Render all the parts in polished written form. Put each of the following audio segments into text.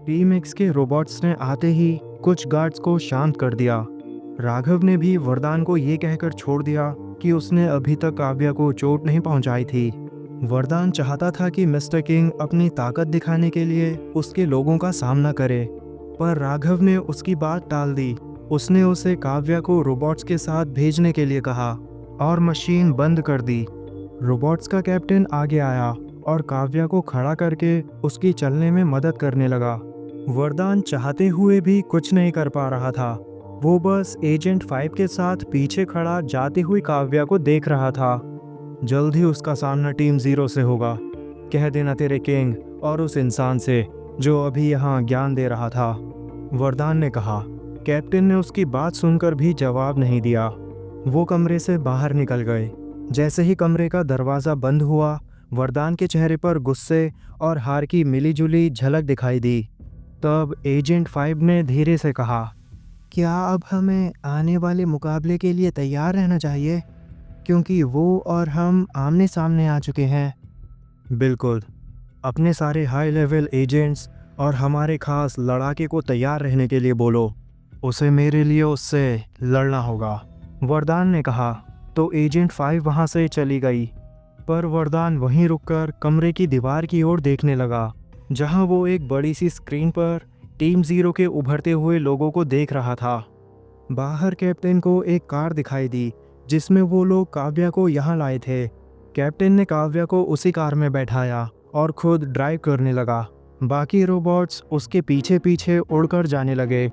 Team x के robots ने आते ही कुछ गार्ड्स को शांत कर दिया। राघव ने भी वरदान को ये कहकर छोड़ दिया कि उसने अभी तक काव्या को चोट नहीं पहुंचाई थी। वरदान चाहता था कि मिस्टर किंग अपनी ताकत दिखाने के लिए उसके लोगों का सामना करे, पर राघव ने उसकी बात टाल दी। उसने उसे काव्या को रोबोट्स के साथ भेजने के लिए कहा और मशीन बंद कर दी। रोबोट्स का कैप्टन आगे आया और काव्या को खड़ा करके उसकी चलने में मदद करने लगा। वरदान चाहते हुए भी कुछ नहीं कर पा रहा था। वो बस एजेंट 5 के साथ पीछे खड़ा जाती हुई काव्या को देख रहा था। जल्द ही उसका सामना टीम 0 से होगा, कह देना तेरे किंग और उस इंसान से जो अभी यहाँ ज्ञान दे रहा था, वरदान ने कहा। कैप्टन ने उसकी बात सुनकर भी जवाब नहीं दिया। वो कमरे से बाहर निकल गए। जैसे ही कमरे का दरवाज़ा बंद हुआ, वरदान के चेहरे पर गुस्से और हार की मिलीजुली झलक दिखाई दी। तब एजेंट 5 ने धीरे से कहा, क्या अब हमें आने वाले मुकाबले के लिए तैयार रहना चाहिए, क्योंकि वो और हम आमने सामने आ चुके हैं। बिल्कुल, अपने सारे हाई लेवल एजेंट्स और हमारे खास लड़ाके को तैयार रहने के लिए बोलो। उसे मेरे लिए उससे लड़ना होगा, वरदान ने कहा। तो एजेंट 5 वहाँ से चली गई, पर वरदान वहीं रुककर कमरे की दीवार की ओर देखने लगा, जहाँ वो एक बड़ी सी स्क्रीन पर टीम 0 के उभरते हुए लोगों को देख रहा था। बाहर कैप्टन को एक कार दिखाई दी जिसमें वो लोग काव्या को यहाँ लाए थे। कैप्टन ने काव्या को उसी कार में बैठाया और खुद ड्राइव करने लगा। बाकी रोबोट्स उसके पीछे पीछे उड़कर जाने लगे।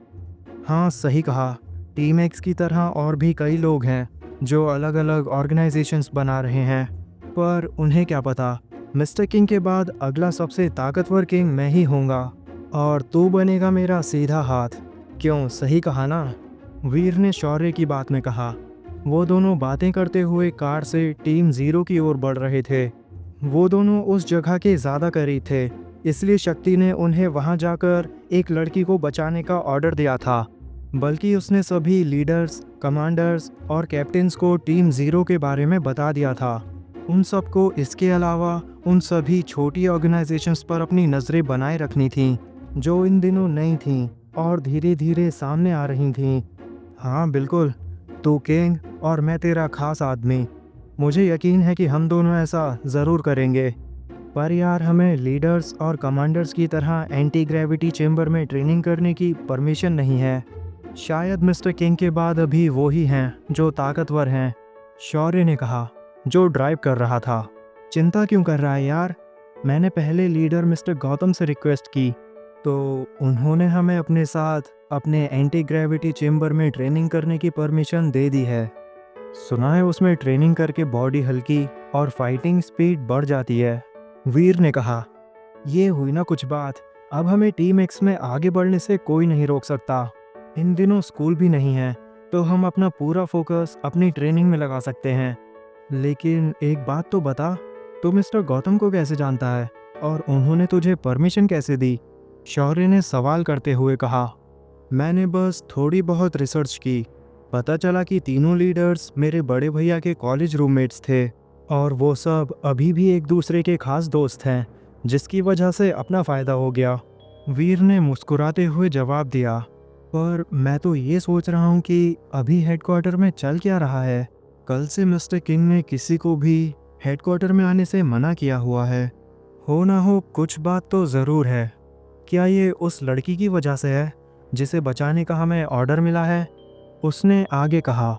हाँ, सही कहा। टीम एक्स की तरह और भी कई लोग हैं जो अलग अलग ऑर्गेनाइजेशंस बना रहे हैं, पर उन्हें क्या पता, मिस्टर किंग के बाद अगला सबसे ताकतवर किंग मैं ही होऊंगा और तू बनेगा मेरा सीधा हाथ। क्यों, सही कहा ना? वीर ने शौर्य की बात में कहा। वो दोनों बातें करते हुए कार से टीम 0 की ओर बढ़ रहे थे। वो दोनों उस जगह के ज़्यादा करीब थे, इसलिए शक्ति ने उन्हें वहां जाकर एक लड़की को बचाने का ऑर्डर दिया था। बल्कि उसने सभी लीडर्स, कमांडर्स और कैप्टन्स को टीम 0 के बारे में बता दिया था। उन सबको इसके अलावा उन सभी छोटी ऑर्गेनाइजेशंस पर अपनी नज़रें बनाए रखनी थीं, जो इन दिनों नई थीं और धीरे धीरे सामने आ रही थीं। हाँ बिल्कुल, तू किंग और मैं तेरा खास आदमी। मुझे यकीन है कि हम दोनों ऐसा ज़रूर करेंगे। पर यार, हमें लीडर्स और कमांडर्स की तरह एंटी ग्रेविटी चेंबर में ट्रेनिंग करने की परमिशन नहीं है। शायद मिस्टर किंग के बाद अभी वो ही हैं जो ताकतवर हैं, शौर्य ने कहा, जो ड्राइव कर रहा था। चिंता क्यों कर रहा है यार? मैंने पहले लीडर मिस्टर गौतम से रिक्वेस्ट की, तो उन्होंने हमें अपने साथ अपने एंटी ग्रेविटी चेंबर में ट्रेनिंग करने की परमिशन दे दी है। सुना है उसमें ट्रेनिंग करके बॉडी हल्की और फाइटिंग स्पीड बढ़ जाती है, वीर ने कहा। ये हुई ना कुछ बात। अब हमें टीम एक्स में आगे बढ़ने से कोई नहीं रोक सकता। इन दिनों स्कूल भी नहीं है, तो हम अपना पूरा फोकस अपनी ट्रेनिंग में लगा सकते हैं। लेकिन एक बात तो बता, तू मिस्टर गौतम को कैसे जानता है और उन्होंने तुझे परमिशन कैसे दी? शौर्य ने सवाल करते हुए कहा। मैंने बस थोड़ी बहुत रिसर्च की। पता चला कि तीनों लीडर्स मेरे बड़े भैया के कॉलेज रूममेट्स थे और वो सब अभी भी एक दूसरे के खास दोस्त हैं, जिसकी वजह से अपना फ़ायदा हो गया, वीर ने मुस्कुराते हुए जवाब दिया। पर मैं तो ये सोच रहा हूँ कि अभी हेडक्वार्टर में चल क्या रहा है? कल से मिस्टर किंग ने किसी को भी हेडक्वार्टर में आने से मना किया हुआ है। हो ना हो कुछ बात तो ज़रूर है। क्या ये उस लड़की की वजह से है जिसे बचाने का हमें ऑर्डर मिला है? उसने आगे कहा।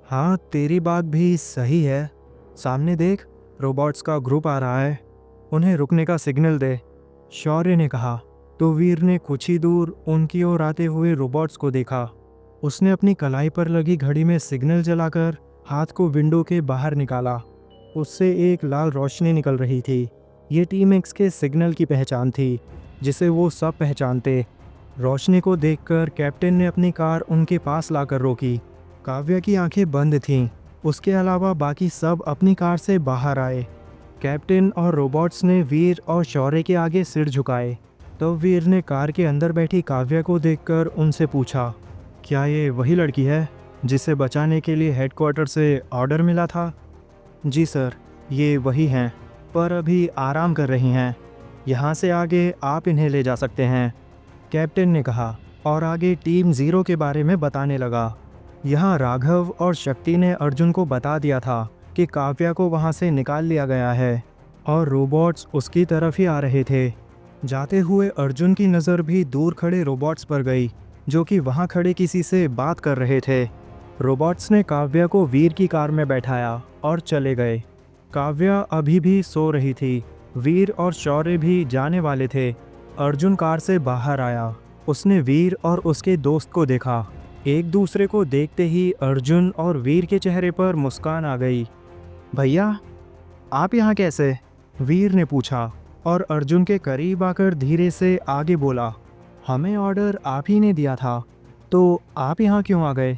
हाँ, तेरी बात भी सही है। सामने देख, रोबोट्स का ग्रुप आ रहा है, उन्हें रुकने का सिग्नल दे, शौर्य ने कहा। तो वीर ने कुछ ही दूर उनकी ओर आते हुए रोबोट्स को देखा। उसने अपनी कलाई पर लगी घड़ी में सिग्नल जलाकर हाथ को विंडो के बाहर निकाला। उससे एक लाल रोशनी निकल रही थी। ये टीम एक्स के सिग्नल की पहचान थी, जिसे वो सब पहचानते। रोशनी को देखकर कैप्टन ने अपनी कार उनके पास लाकर रोकी। काव्या की आंखें बंद थीं। उसके अलावा बाकी सब अपनी कार से बाहर आए। कैप्टन और रोबोट्स ने वीर और शौर्य के आगे सिर झुकाए। तो वीर ने कार के अंदर बैठी काव्या को देखकर उनसे पूछा, क्या ये वही लड़की है जिसे बचाने के लिए हेडक्वार्टर से ऑर्डर मिला था? जी सर, ये वही हैं, पर अभी आराम कर रही हैं, यहाँ से आगे आप इन्हें ले जा सकते हैं, कैप्टन ने कहा और आगे टीम ज़ीरो के बारे में बताने लगा। यहाँ राघव और शक्ति ने अर्जुन को बता दिया था कि काव्या को वहाँ से निकाल लिया गया है और रोबोट्स उसकी तरफ ही आ रहे थे। जाते हुए अर्जुन की नज़र भी दूर खड़े रोबोट्स पर गई, जो कि वहाँ खड़े किसी से बात कर रहे थे। रोबोट्स ने काव्या को वीर की कार में बैठाया और चले गए। काव्या अभी भी सो रही थी। वीर और शौर्य भी जाने वाले थे। अर्जुन कार से बाहर आया। उसने वीर और उसके दोस्त को देखा। एक दूसरे को देखते ही अर्जुन और वीर के चेहरे पर मुस्कान आ गई। भैया, आप यहाँ कैसे? वीर ने पूछा और अर्जुन के करीब आकर धीरे से आगे बोला, हमें ऑर्डर आप ही ने दिया था, तो आप यहाँ क्यों आ गए?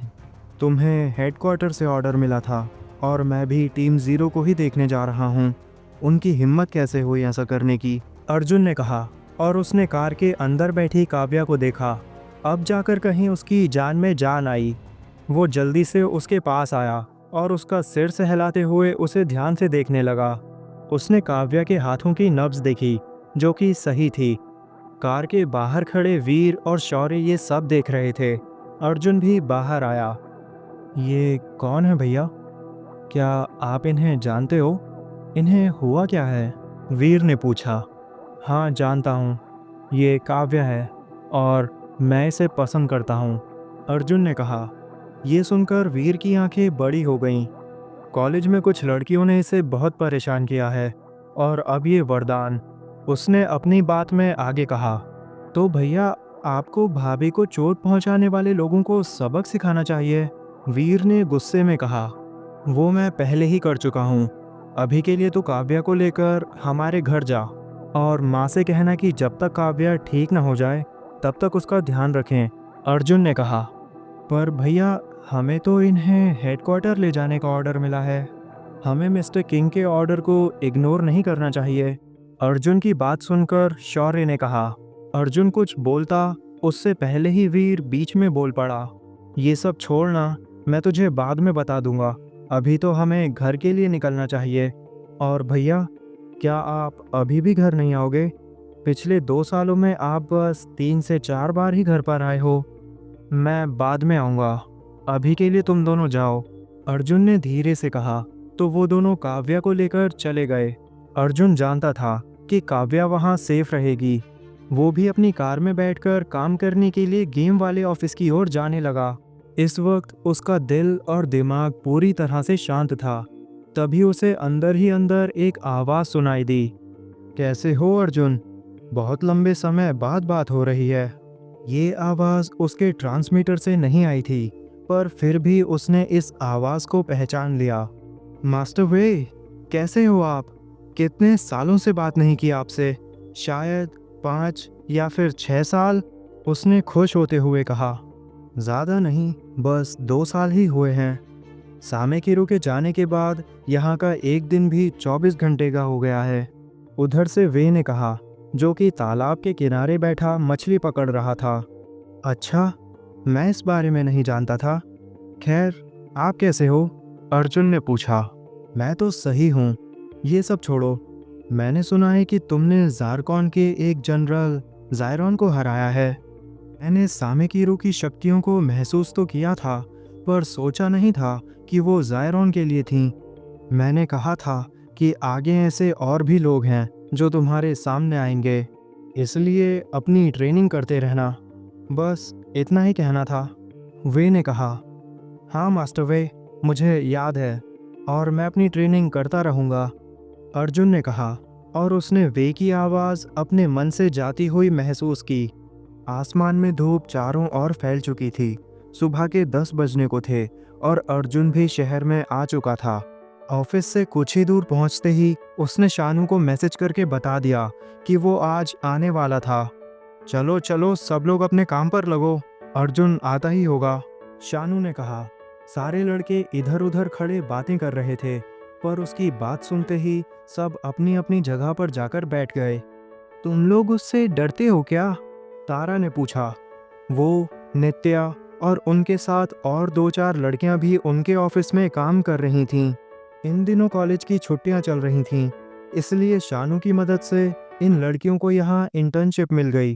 तुम्हें हेडक्वार्टर से ऑर्डर मिला था और मैं भी टीम ज़ीरो को ही देखने जा रहा हूँ। उनकी हिम्मत कैसे हुई ऐसा करने की? अर्जुन ने कहा और उसने कार के अंदर बैठी काव्या को देखा। अब जाकर कहीं उसकी जान में जान आई। वो जल्दी से उसके पास आया और उसका सिर सहलाते हुए उसे ध्यान से देखने लगा। उसने काव्या के हाथों की नब्ज़ देखी, जो कि सही थी। कार के बाहर खड़े वीर और शौर्य ये सब देख रहे थे। अर्जुन भी बाहर आया। ये कौन है भैया? क्या आप इन्हें जानते हो? इन्हें हुआ क्या है? वीर ने पूछा। हाँ, जानता हूँ। ये काव्या है और मैं इसे पसंद करता हूँ, अर्जुन ने कहा। ये सुनकर वीर की आंखें बड़ी हो गईं। कॉलेज में कुछ लड़कियों ने इसे बहुत परेशान किया है और अब ये वरदान। उसने अपनी बात में आगे कहा, तो भैया, आपको भाभी को चोट पहुंचाने वाले लोगों को सबक सिखाना चाहिए, वीर ने गुस्से में कहा। वो मैं पहले ही कर चुका हूँ। अभी के लिए तो काव्या को लेकर हमारे घर जा और माँ से कहना कि जब तक काव्या ठीक न हो जाए तब तक उसका ध्यान रखें, अर्जुन ने कहा। पर भैया, हमें तो इन्हें हेडक्वार्टर ले जाने का ऑर्डर मिला है। हमें मिस्टर किंग के ऑर्डर को इग्नोर नहीं करना चाहिए, अर्जुन की बात सुनकर शौर्य ने कहा। अर्जुन कुछ बोलता उससे पहले ही वीर बीच में बोल पड़ा। ये सब छोड़ना, मैं तुझे बाद में बता दूंगा। अभी तो हमें घर के लिए निकलना चाहिए। और भैया, क्या आप अभी भी घर नहीं आओगे? पिछले 2 सालों में आप बस 3 से 4 बार ही घर पर आए हो। मैं बाद में आऊँगा, अभी के लिए तुम दोनों जाओ, अर्जुन ने धीरे से कहा। तो वो दोनों काव्या को लेकर चले गए। अर्जुन जानता था कि काव्या वहाँ सेफ रहेगी। वो भी अपनी कार में बैठकर काम करने के लिए गेम वाले ऑफिस की ओर जाने लगा। इस वक्त उसका दिल और दिमाग पूरी तरह से शांत था। तभी उसे अंदर ही अंदर एक आवाज़ सुनाई दी। कैसे हो अर्जुन? बहुत लंबे समय बाद बात हो रही है। ये आवाज़ उसके ट्रांसमीटर से नहीं आई थी, पर फिर भी उसने इस आवाज़ को पहचान लिया। मास्टर वे, कैसे हो आप? कितने सालों से बात नहीं की आपसे, शायद 5 या फिर 6 साल, उसने खुश होते हुए कहा। ज़्यादा नहीं, बस 2 साल ही हुए हैं। सामेकिरो के जाने के बाद यहाँ का एक दिन भी 24 घंटे का हो गया है, उधर से वे ने कहा, जो कि तालाब के किनारे बैठा मछली पकड़ रहा था। अच्छा, मैं इस बारे में नहीं जानता था। खैर, आप कैसे हो? अर्जुन ने पूछा। मैं तो सही हूँ। ये सब छोड़ो, मैंने सुना है कि तुमने ज़ारकॉन के एक जनरल ज़ायरॉन को हराया है। मैंने सामेकिरो की शक्तियों को महसूस तो किया था, पर सोचा नहीं था कि वो ज़ायरॉन के लिए थीं। मैंने कहा था कि आगे ऐसे और भी लोग हैं जो तुम्हारे सामने आएंगे, इसलिए अपनी ट्रेनिंग करते रहना। बस इतना ही कहना था, वे ने कहा। हाँ मास्टर वे, मुझे याद है और मैं अपनी ट्रेनिंग करता रहूँगा, अर्जुन ने कहा और उसने वे की आवाज़ अपने मन से जाती हुई महसूस की। आसमान में धूप चारों ओर फैल चुकी थी। सुबह के 10 बजने को थे और अर्जुन भी शहर में आ चुका था। ऑफिस से कुछ ही दूर पहुंचते ही उसने शानू को मैसेज करके बता दिया कि वो आज आने वाला था। चलो चलो, सब लोग अपने काम पर लगो, अर्जुन आता ही होगा, शानू ने कहा। सारे लड़के इधर उधर खड़े बातें कर रहे थे, पर उसकी बात सुनते ही सब अपनी अपनी जगह पर जाकर बैठ गए। तुम लोग उससे डरते हो क्या? तारा ने पूछा। वो, नित्या और उनके साथ और 2-4 लड़कियां भी उनके ऑफिस में काम कर रही थीं। इन दिनों कॉलेज की छुट्टियां चल रही थीं, इसलिए शानू की मदद से इन लड़कियों को यहाँ इंटर्नशिप मिल गई